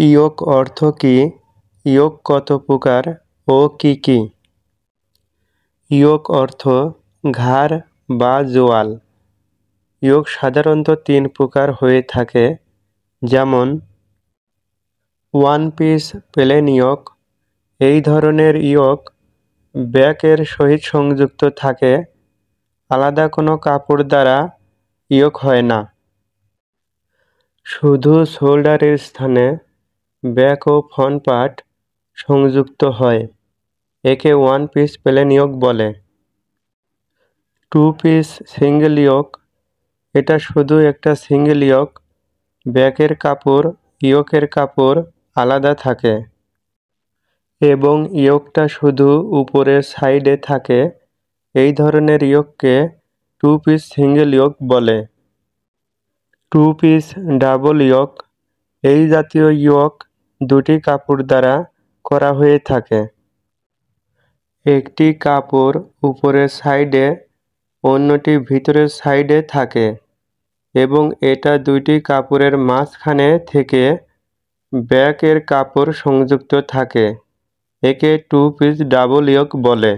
ইয়ক অর্থ কী? ইয়ক কত প্রকার ও কী কী? ইয়ক অর্থ ঘাড় বা জোয়াল। ইয়ক সাধারণত 3 প্রকার হয়ে থাকে, যেমন ওয়ান পিস প্লেন ইয়ক। এই ধরনের ইয়ক ব্যাকের সহিত সংযুক্ত থাকে, আলাদা কোনো কাপড় দ্বারা ইয়ক হয় না। শুধু শোল্ডারের স্থানে ব্যাক ও ফ্রন্ট পার্ট সংযুক্ত হয়, একে ওয়ান পিস প্লেন ইয়ক বলে। টু পিস সিঙ্গেল ইয়ক, এটা শুধু একটা সিঙ্গেল ইয়ক, ব্যাকের কাপড় ইয়কের কাপড় আলাদা থাকে এবং ইয়কটা শুধু উপরের সাইডে থাকে। এই ধরনের ইয়ককে টু পিস সিঙ্গেল ইয়ক বলে। টু পিস ডাবল ইয়ক, এই জাতীয় ইয়ক দুটি কাপড় দ্বারা করা হয়ে থাকে। একটি কাপড় উপরের সাইডে, অন্যটি ভিতরের সাইডে থাকে এবং এটা দুইটি কাপড়ের মাঝখানে থেকে ব্যাকের কাপড় সংযুক্ত থাকে, একে টু পিস ডাবল ইয়ক বলে।